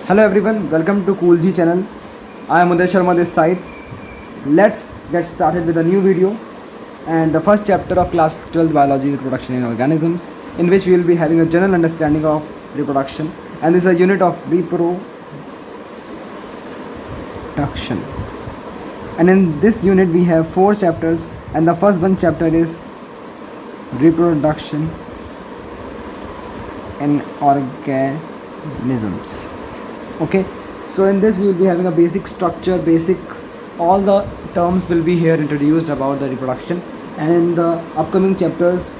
Hello everyone, welcome to Cool G channel. I am Uday Sharma this side. Let's get started with a new video and the first chapter of class 12 biology reproduction in organisms, in which we will be having a general understanding of reproduction, and this is a unit of reproduction. And in this unit we have 4 chapters, and the first one chapter is reproduction in organisms. Okay, so in this we will be having a basic structure, all the terms will be here introduced about the reproduction. And in the upcoming chapters,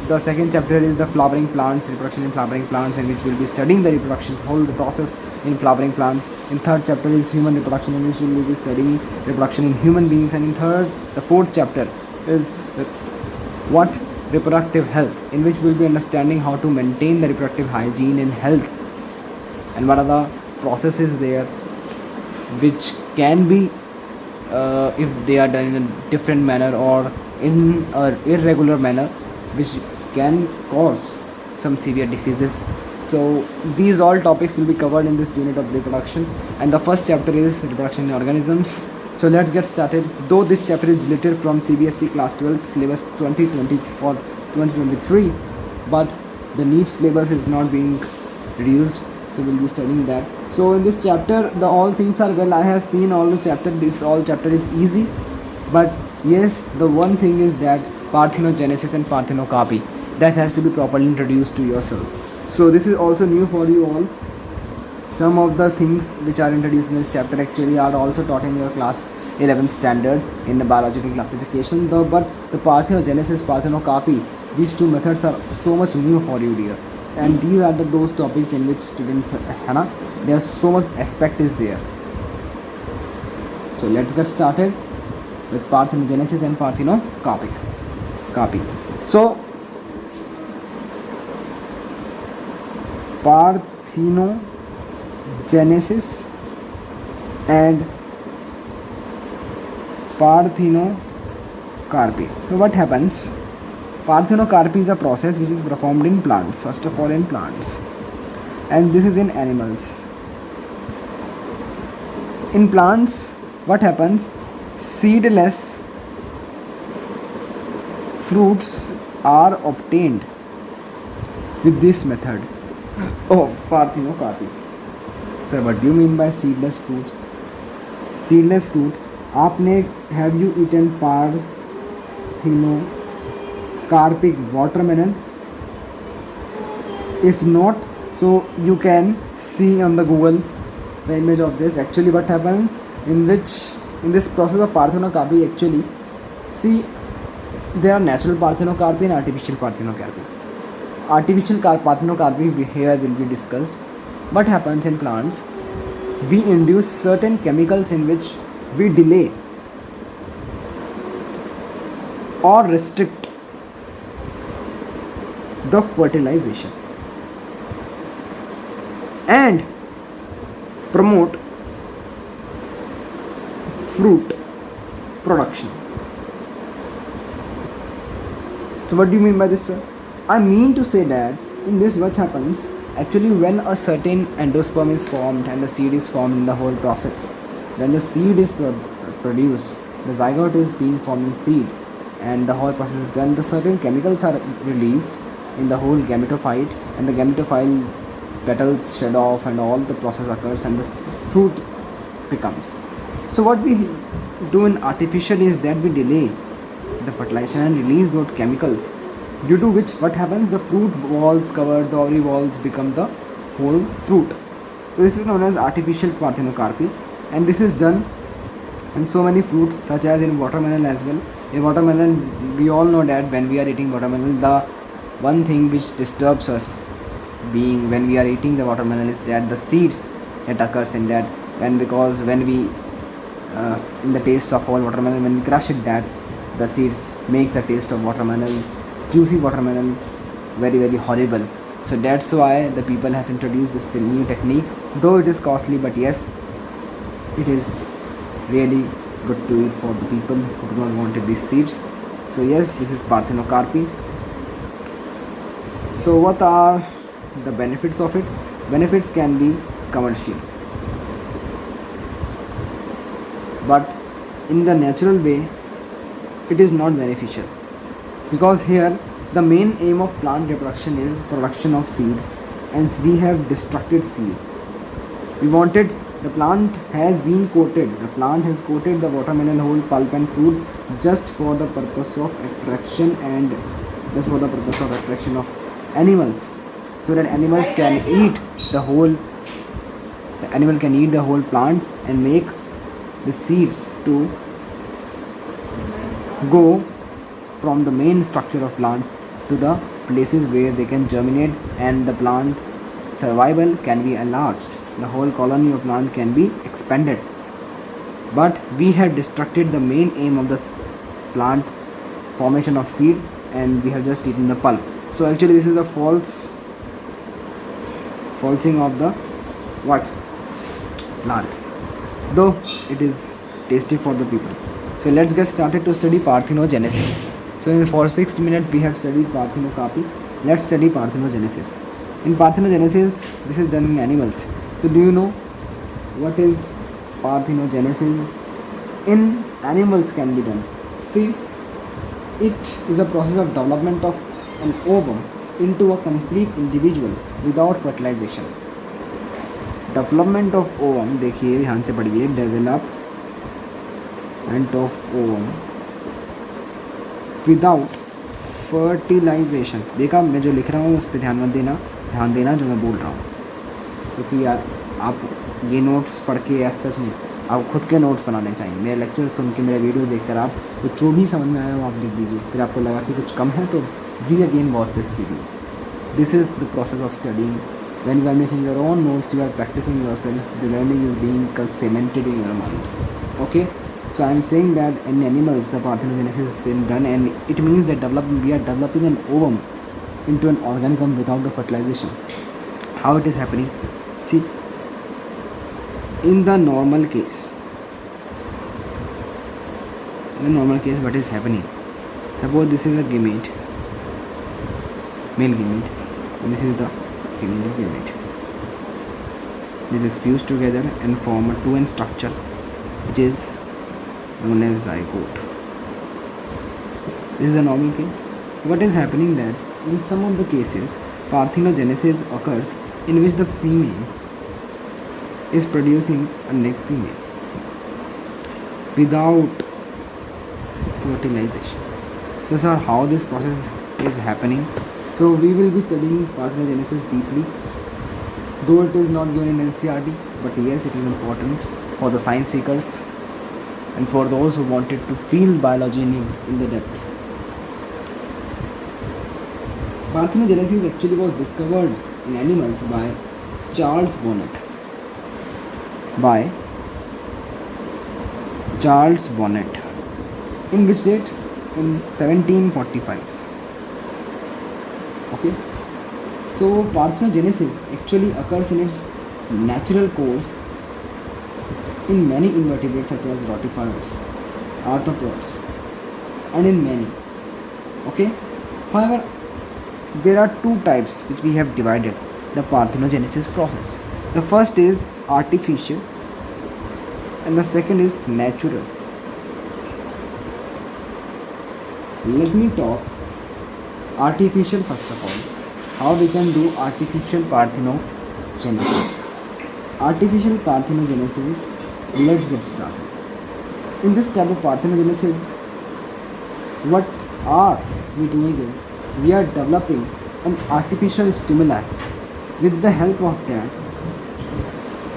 the second chapter is the flowering plants, reproduction in flowering plants, in which we will be studying the reproduction, whole the process in flowering plants. In third chapter is human reproduction, in which we will be studying reproduction in human beings. And in the fourth chapter is what reproductive health, in which we will be understanding how to maintain the reproductive hygiene and health, and what are the processes there which can be if they are done in a different manner or in an irregular manner, which can cause some severe diseases. So these all topics will be covered in this unit of reproduction, and the first chapter is reproduction in organisms. So let's get started. Though this chapter is related from CBSE class 12 syllabus 2020 for 2023, but the NEET syllabus is not being reduced, so we'll be studying that. So in this chapter the all things are well. I have seen all the chapter. This all chapter is easy, but yes, the one thing is that parthenogenesis and parthenocopy, that has to be properly introduced to yourself. So this is also new for you all. Some of the things which are introduced in this chapter actually are also taught in your class 11th standard in the biological classification, though, but the parthenogenesis, parthenocopy, these two methods are so much new for you, dear. And these are those topics in which students, there's so much aspect is there. So let's get started with parthenogenesis and parthenocopy. So parthenogenesis and parthenocopy. So what happens? Parthenocopy is a process which is performed in plants, first of all in plants, and this is in animals. In plants, what happens? Seedless fruits are obtained with this method of parthenocopy. Sir, what do you mean by seedless fruits? Seedless fruit, have you eaten parthenocopy watermelon? If not, so you can see on the Google the image of this. Actually what happens in this process of parthenocopy, actually see, there are natural parthenocopy and artificial parthenocopy. Artificial parthenocopy here will be discussed. What happens in plants? We induce certain chemicals in which we delay or restrict the fertilization and promote fruit production. So what do you mean by this, sir? I mean to say that in this what happens, actually when a certain endosperm is formed and the seed is formed in the whole process, when the seed is produced, the zygote is being formed in seed, and the whole process is done, the certain chemicals are released in the whole gametophyte, and the gametophyte petals shed off and all the process occurs and the fruit becomes. So what we do in artificial is that we delay the fertilization and release those chemicals, due to which what happens, the fruit walls covers, the ovary walls become the whole fruit. So this is known as artificial parthenocopy, and this is done in so many fruits such as in watermelon as well. In watermelon, we all know that when we are eating watermelon, the one thing which disturbs us being when we are eating the watermelon is that the seeds that occurs in that, and because when we in the taste of whole watermelon, when we crush it, that the seeds makes the taste of watermelon, juicy watermelon, very very horrible. So that's why the people has introduced this new technique, though it is costly, but yes, it is really good to eat for the people who do not want these seeds. So yes, this is parthenocopy. So what are the benefits of it? Benefits can be commercial. but in the natural way it is not beneficial, because here the main aim of plant reproduction is production of seed, and we have destructed seed. We wanted, the plant has been coated, the plant has coated the watermelon whole pulp and fruit just for the purpose of attraction, and just for the purpose of attraction of animals, so that animals can eat the whole, the animal can eat the whole plant and make the seeds to go from the main structure of plant to the places where they can germinate, and the plant survival can be enlarged, the whole colony of plant can be expanded. But we have destructed the main aim of the plant formation of seed, and we have just eaten the pulp. So actually this is a falsing of the what plant, though it is tasty for the people. So let's get started to study parthenogenesis. So for 6 minutes we have studied parthenocarpy. Let's study parthenogenesis. In parthenogenesis, this is done in animals. So do you know what is parthenogenesis? In animals can be done. See, it is a process of development of an ovum into a complete individual without fertilization. Development of ovum, देखिए ध्यान से पढ़िए, development of ovum without fertilization. देखा, मैं जो लिख रहा हूँ उस पर ध्यान मत देना, ध्यान देना जो मैं बोल रहा हूँ, क्योंकि यार आप ये नोट्स पढ़ के या सच नहीं, आप खुद के नोट्स बनाने चाहिए. मेरे लेक्चर सुन के, मेरा वीडियो देखकर आप तो जो भी समझ में आया वो आप लिख दीजिए. फिर आपको लगा कि कुछ कम है तो री again watch this video. This is the process of studying. When you are making your own notes, you are practicing yourself. The learning is being cemented in your mind. Okay. So I am saying that in animals the parthenogenesis is done, and it means that we are developing an ovum into an organism without the fertilization. How it is happening? See, in the normal case, what is happening? Suppose this is a gamete, male gamete, and this is the female gamete. This is fused together and form a two-end structure, which is known as zygote. This is a normal case. What is happening that in some of the cases, parthenogenesis occurs in which the female is producing a next female without fertilization. So sir, how this process is happening? So we will be studying parthenogenesis deeply, though it is not given in NCERT, but yes, it is important for the science seekers and for those who wanted to feel biology in the depth. Parthenogenesis actually was discovered in animals by Charles Bonnet. In which date? In 1745. Okay. So parthenogenesis actually occurs in its natural course in many invertebrates such as rotifers, arthropods, and in many. Okay. However, there are two types which we have divided the parthenogenesis process. The first is artificial and the second is natural. Let me talk artificial first of all. How we can do artificial parthenogenesis. Artificial parthenogenesis, let's get started. In this type of parthenogenesis, what are we doing is we are developing an artificial stimuli. With the help of that,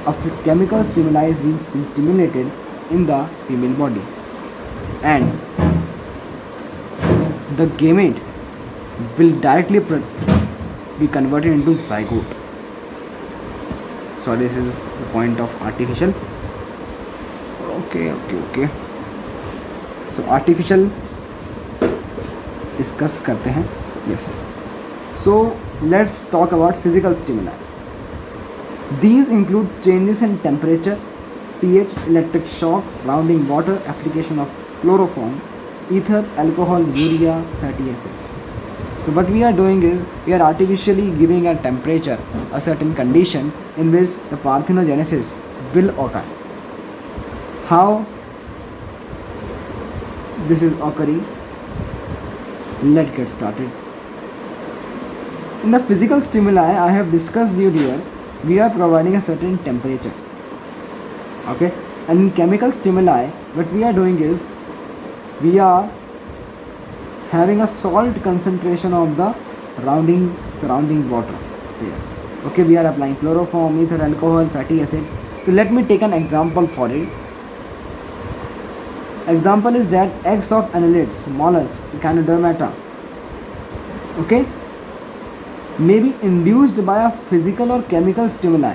a chemical stimuli is being stimulated in the female body, and the gamete will directly be converted into zygote. So this is the point of artificial. Okay. So artificial discuss करते हैं. Yes. So let's talk about physical stimuli. These include changes in temperature, pH, electric shock, rounding water, application of chloroform, ether, alcohol, urea, fatty acids. So what we are doing is we are artificially giving a temperature, a certain condition in which the parthenogenesis will occur. How this is occurring. Let's get started. In the physical stimuli I have discussed earlier, we are providing a certain temperature. Okay, and in chemical stimuli, what we are doing is we are having a salt concentration of the surrounding water here. Okay, we are applying chloroform, ether, alcohol, fatty acids. So let me take an example for it. Example is that eggs of annelids, mollusks, echinodermata, okay, may be induced by a physical or chemical stimuli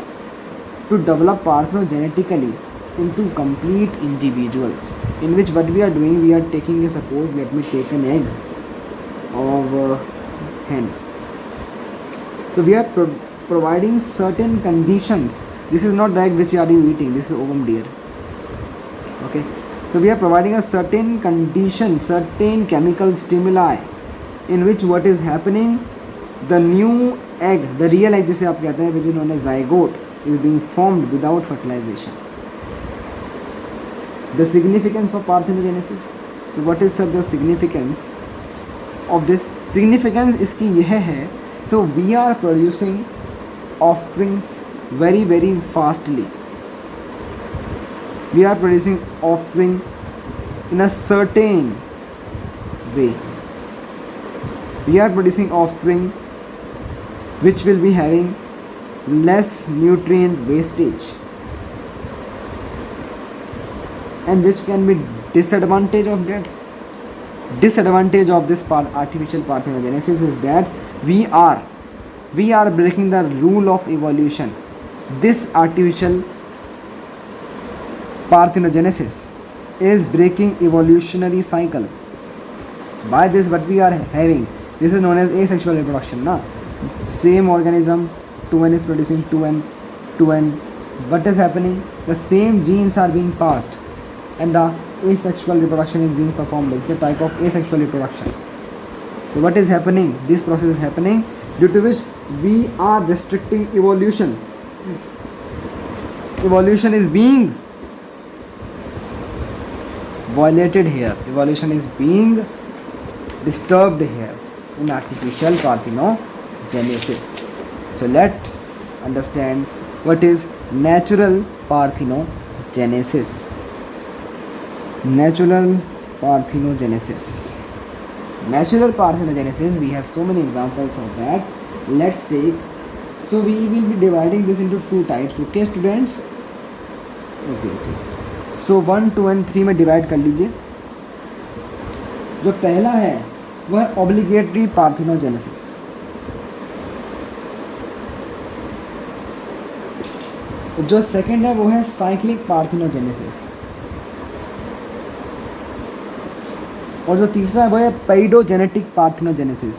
to develop parthenogenetically into complete individuals, in which what we are doing, we are taking a, suppose let me take an egg of hen. So we are providing certain conditions. This is not the egg which are you eating, this is ovum, dear. Okay, so we are providing a certain condition, certain chemical stimuli, in which what is happening, the new egg, the real egg जिसे आप कहते हैं, which is known as zygote, is being formed without fertilization. The significance of parthenogenesis. So what is sir the significance of this? Significance इसकी यह है, so we are producing offsprings very very fastly. We are producing offspring in a certain way. We are producing offspring which will be having less nutrient wastage, and which can be disadvantage of that. Disadvantage of this artificial parthenogenesis is that we are breaking the rule of evolution. This artificial parthenogenesis is breaking evolutionary cycle. By this what we are having, this is known as asexual reproduction. Same organism, 2n is producing 2n. What is happening? The same genes are being passed and the asexual reproduction is being performed. It's the type of asexual reproduction. So what is happening? This process is happening due to which we are restricting evolution. Evolution is being violated here. Evolution is being disturbed here in artificial parthenogenesis. So let's understand what is natural parthenogenesis. Natural parthenogenesis. Natural parthenogenesis, we have so many examples of that. Let's take, so we will be dividing this into two types. Okay students, okay. So 1, 2 and 3 में divide कर लीजिए. जो पहला है वह obligatory parthenogenesis. जो second है वो है साइक्लिक पार्थेनोजेनेसिस. और जो तीसरा है वो है पेइडोजेनेटिक parthenogenesis.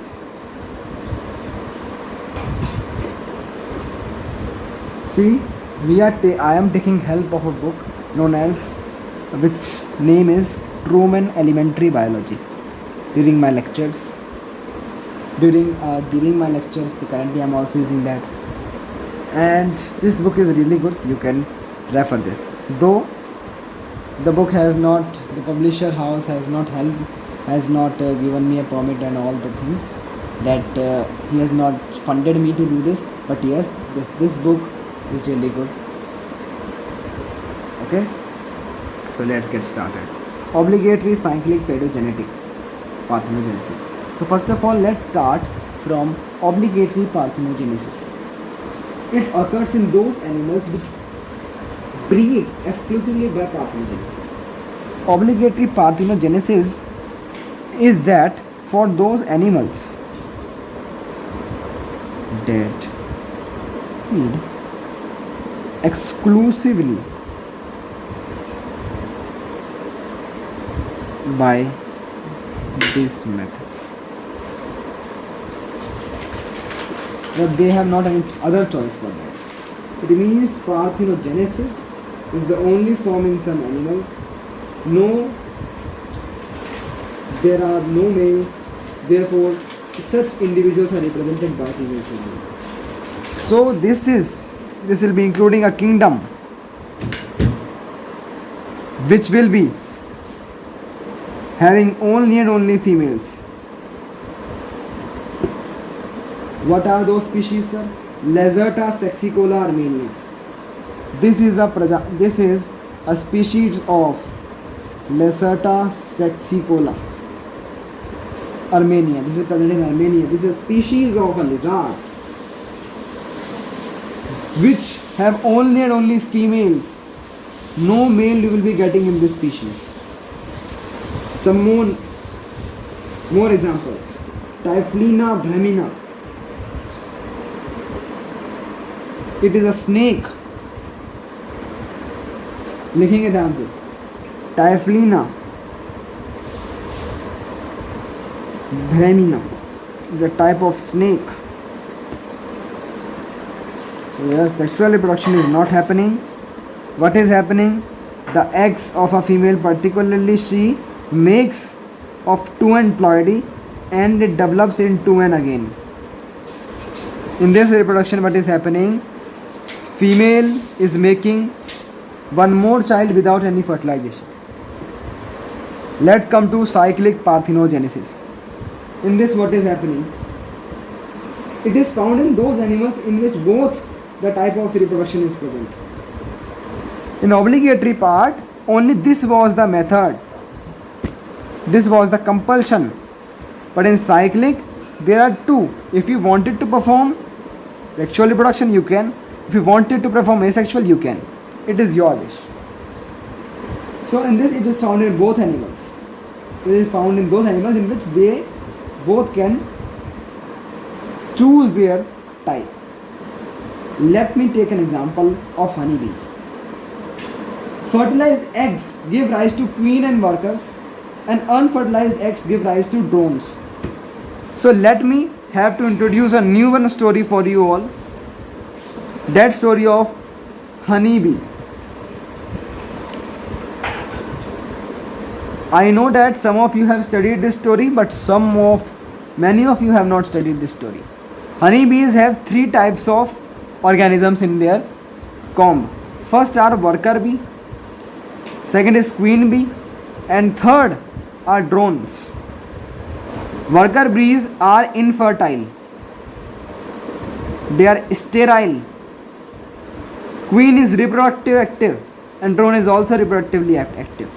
See, I am taking help of a book known as, which name is Truman Elementary Biology. During my lectures, currently I am also using that, and this book is really good. You can refer this. Though the book has not, the publisher house has not given me a permit and all the things, that he has not funded me to do this, but yes, this book is really good. Okay, so let's get started. Obligatory cyclic pedogenetic parthenogenesis. So first of all, let's start from obligatory parthenogenesis. It occurs in those animals which breed exclusively by parthenogenesis. Obligatory parthenogenesis is that for those animals that breed exclusively by this method, that they have not any other choice for that. It means parthenogenesis is the only form in some animals. No, there are no males, therefore such individuals are represented by female children. So this will be including a kingdom which will be having only and only females. What are those species, sir? Lacerta sexicola armenia. This is a species of Lacerta sexicola Armenia. This is present in Armenia. This is a species of a lizard which have only and only females. No male you will be getting in this species. Some more examples. Typhlina brahmina. It is a snake. लिखेंगे ध्यान से. Typhlina brahmina is a type of snake. So here sexual reproduction is not happening. What is happening? The eggs of a female, particularly she, makes of 2n ploidy and it develops in 2n again. In this reproduction, what is happening? Female is making one more child without any fertilization. Let's come to cyclic parthenogenesis. In this, what is happening? It is found in those animals in which both the type of reproduction is present. In obligatory part, only this was the method. This was the compulsion. But in cyclic, there are two. If you wanted to perform sexual reproduction, you can. If you wanted to perform asexual, you can. It is your wish. So in this, it is found in both animals. It is found in those animals in which they both can choose their type. Let me take an example of honeybees. Fertilized eggs give rise to queen and workers, and unfertilized eggs give rise to drones. So let me have to introduce a new one story for you all. That story of honeybee. I know that some of you have studied this story, but many of you have not studied this story. Honeybees have three types of organisms in their comb. First are worker bee, second is queen bee, and third are drones. Worker bees are infertile. They are sterile. Queen is reproductive active and drone is also reproductively active.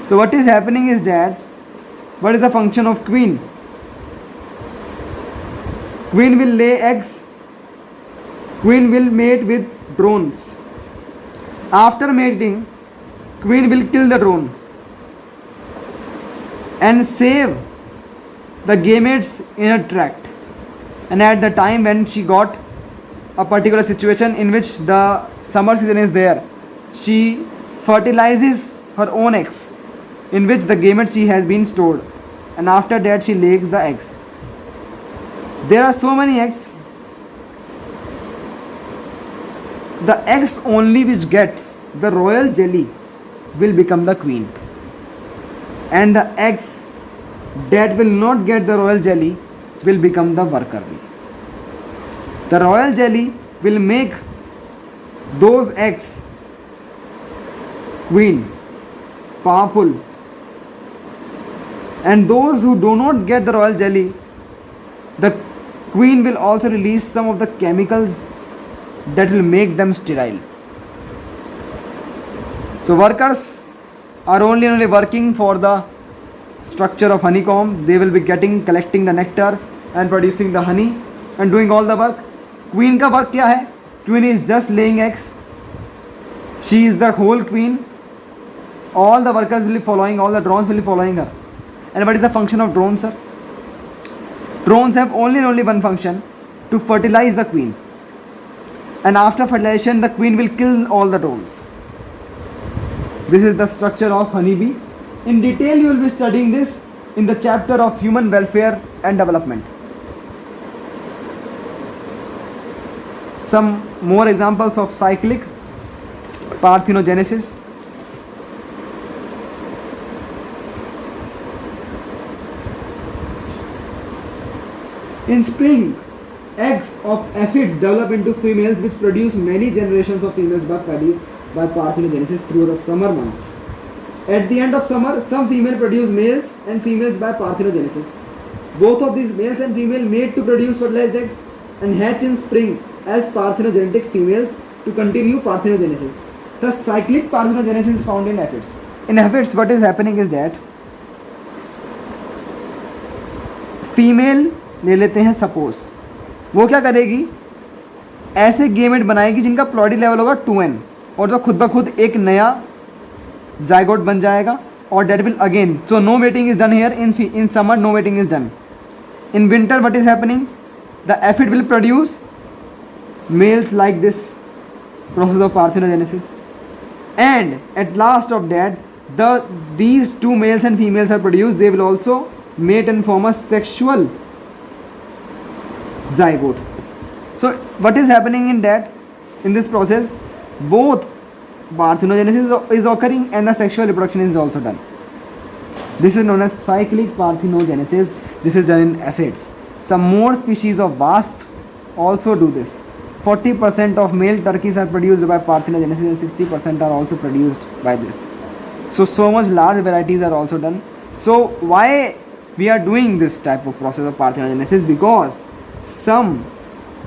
So what is happening is that, what is the function of queen? Queen will lay eggs. Queen will mate with drones. After mating, queen will kill the drone and save the gametes in a tract. And at the time when she got a particular situation in which the summer season is there, she fertilizes her own eggs in which the gametes she has been stored, and after that she lays the eggs. There are so many eggs. The eggs only which gets the royal jelly will become the queen, and the eggs that will not get the royal jelly will become the worker bee. The royal jelly will make those eggs queen, powerful, and those who do not get the royal jelly, the queen will also release some of the chemicals that will make them sterile. So workers are only working for the structure of honeycomb. They will be collecting the nectar and producing the honey and doing all the work. Queen का work क्या है? Queen is just laying eggs. She is the whole queen. All the workers will be following, all the drones will be following her. And what is the function of drones, sir? Drones have only one function, to fertilize the queen. And after fertilization, the queen will kill all the drones. This is the structure of honeybee. In detail, you will be studying this in the chapter of human welfare and development. Some more examples of cyclic parthenogenesis. In spring, eggs of aphids develop into females which produce many generations of females by parthenogenesis through the summer months. At the end of summer, some female produce males and females by parthenogenesis. Both of these males and female mate to produce fertilized eggs and hatch in spring as parthenogenetic females to continue parthenogenesis. Thus, cyclic parthenogenesis is found in aphids. In aphids, what is happening is that female ले लेते हैं suppose, वो क्या करेगी, ऐसे gamete बनाएगी जिनका प्लॉडी level होगा 2n और जो खुद ब खुद एक नया जाइगोट बन जाएगा और that will again, so no waiting is done here in summer, no waiting is done. In winter what is happening, the aphid will produce males like this process of parthenogenesis, and at last of that these two males and females are produced. They will also mate and form a sexual zygote. So what is happening in that, in this process, both parthenogenesis is occurring and the sexual reproduction is also done. This is known as cyclic parthenogenesis. This is done in aphids. Some more species of wasp also do this. 40% of male turkeys are produced by parthenogenesis and 60% are also produced by this. So much large varieties are also done. So why we are doing this type of process of parthenogenesis? Because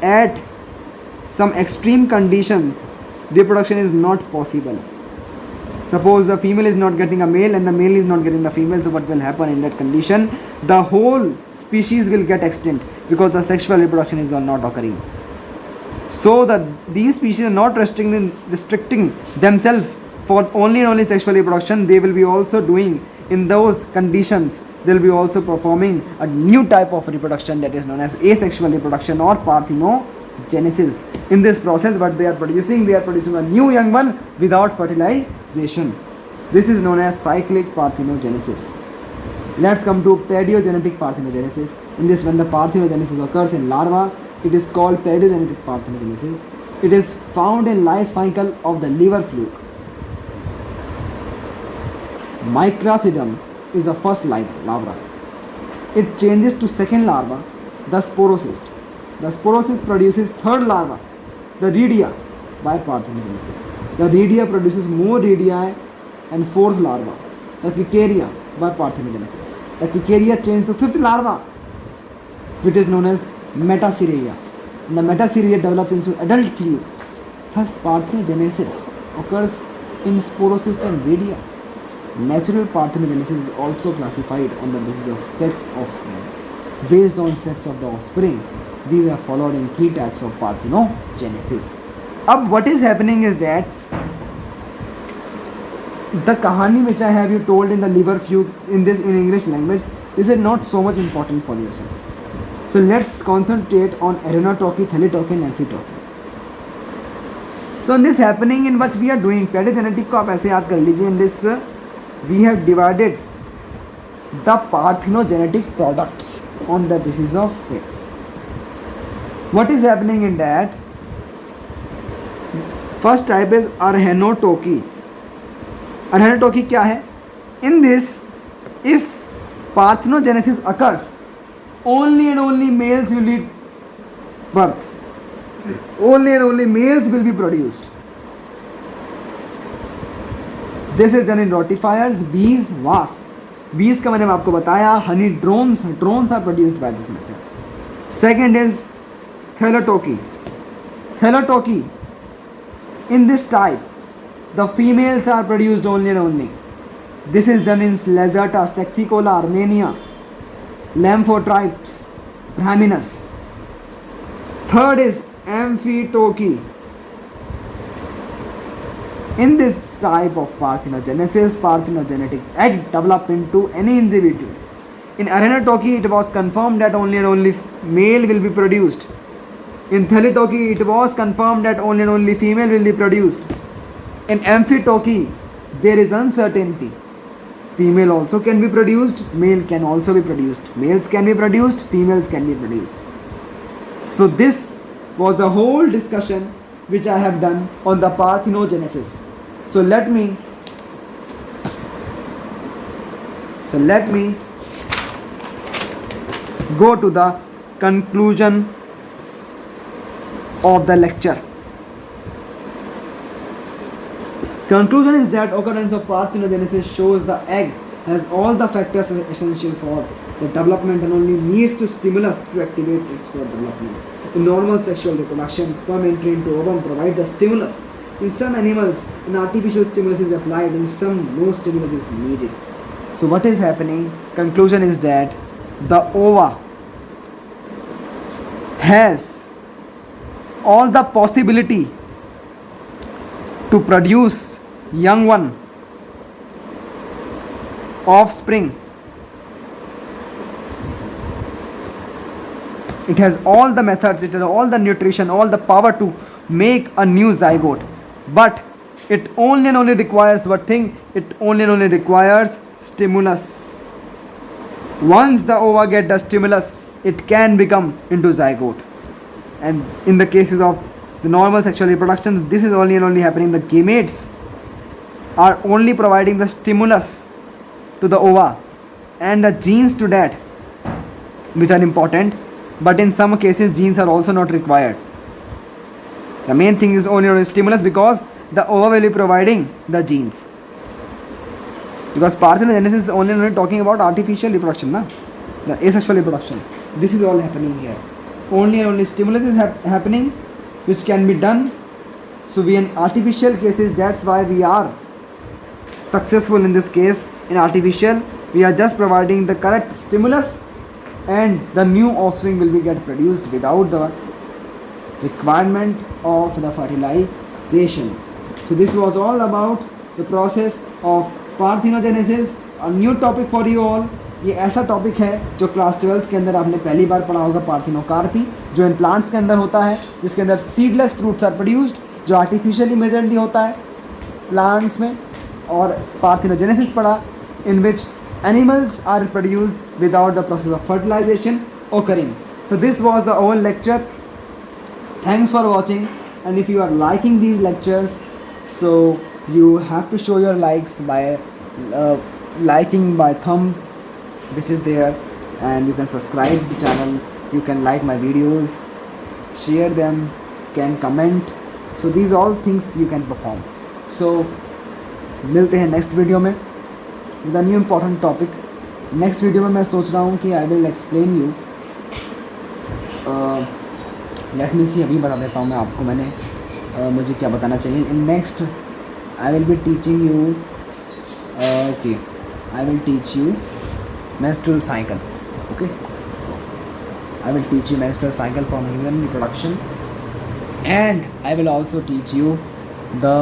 at some extreme conditions reproduction is not possible. Suppose the female is not getting a male and the male is not getting the female, so what will happen in that condition? The whole species will get extinct because the sexual reproduction is not occurring. So that these species are not restricting themselves for only and only sexual reproduction. They will be also doing, in those conditions, they will be also performing a new type of reproduction that is known as asexual reproduction or parthenogenesis. In this process, what they are producing a new young one without fertilization. This is known as cyclic parthenogenesis. Let's come to pediogenetic parthenogenesis. In this, when the parthenogenesis occurs in larva, it is called pediogenetic parthenogenesis. It is found in life cycle of the liver fluke. Micracidum is the first larva. It changes to second larva, the sporocyst. The sporocyst produces third larva, the rhedia, by parthenogenesis. The rhedia produces more rhedii and fourth larva, the cicaria, by parthenogenesis. The cicaria changes to fifth larva, which is known as metacereia. And the metacereia develops into adult fluke. Thus, parthenogenesis occurs in sporocyst and rhedia. Natural parthenogenesis is also classified on the basis of sex offspring. Based on sex of the offspring, these are followed in three types of parthenogenesis. Now, what is happening is that the kahani which I have you told in the liver fluke in English language, this is not so much important for yourself. So let's concentrate on Arenotoki, Thelytoki and Amphitoki. So in this happening in what we are doing, pediogenetic को आप ऐसे याद कर लीजिए. In this we have divided the parthenogenetic products on the basis of sex. What is happening in that? First type is Arenotoki. Arenotoki क्या है? In this, if parthenogenesis occurs, only and only males will lead birth. Only and only males will be produced. This is done in rotifiers, bees, wasp. Bees का मैंने आपको बताया, honey drones are produced by this method. Second is Thelytoki. Thelytoki, in this type, the females are produced only and only. This is done in Lacerta, Staxicola, Armenia, Lymphotripes, Brahminus. Third is Amphitoki. In this type of parthenogenesis, parthenogenetic egg develop into any individual. In Arenotoki, it was confirmed that only and only male will be produced. In Thelytoki, it was confirmed that only and only female will be produced. In Amphitoki, there is uncertainty. Female also can be produced, male can also be produced. Males can be produced, females can be produced. So this was the whole discussion which I have done on the parthenogenesis. So let me go to the conclusion of the lecture. Conclusion is that occurrence of parthenogenesis shows the egg has all the factors essential for the development and only needs to stimulus to activate its for development. In normal sexual reproduction, sperm entry into ovum provides the stimulus. In some animals, an artificial stimulus is applied, in some, no stimulus is needed. So, what is happening? Conclusion is that the ova has all the possibility to produce young one, offspring. It has all the methods, it has all the nutrition, all the power to make a new zygote. But it only and only requires what thing? It only and only requires stimulus. Once the ova get the stimulus, it can become into zygote. And in the cases of the normal sexual reproduction, this is only and only happening. The gametes are only providing the stimulus to the ova and the genes to that, which are important. But in some cases, genes are also not required. The main thing is only stimulus, because the ova will be providing the genes. Because parthenogenesis is only talking about artificial reproduction, na? The asexual reproduction. This is all happening here. Only and only stimulus is happening, which can be done. So we in artificial cases, that's why we are successful in this case. In artificial, we are just providing the correct stimulus, and the new offspring will be get produced without the requirement of the fertilization. So this was all about the process of parthenogenesis. A new topic for you all. ये ऐसा topic है जो class 12th के अंदर आपने पहली बार पढ़ा होगा, पार्थिनोकार्पी, जो इन प्लांट्स के अंदर होता है, जिसके अंदर सीडलेस फ्रूट्स आर प्रोड्यूस्ड, जो आर्टिफिशियली मेजरली होता है प्लांट्स में. और पार्थिनोजेनेसिस पढ़ा, इन विच animals are produced without the process of fertilization occurring. So this was the whole lecture. Thanks for watching, and if you are liking these lectures, so you have to show your likes by liking by thumb which is there, and you can subscribe the channel, you can like my videos, share them, can comment. So these all things you can perform. So मिलते हैं next video में with a new important topic. Next video में मैं सोच रहा हूँ कि I will explain you, let me see, अभी बता देता हूँ मैं आपको मैंने मुझे क्या बताना चाहिए. In next I will be teaching you, okay, I will teach you menstrual cycle. Okay, I will teach you menstrual cycle from human reproduction, and I will also teach you the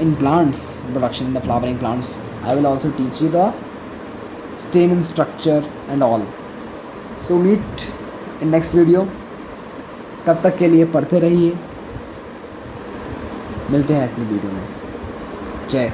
in plants production, in the flowering plants. I will also teach you the stamen structure and all. So meet in next video. तब तक के लिए पढ़ते रहिए. मिलते हैं अगली video में. जय.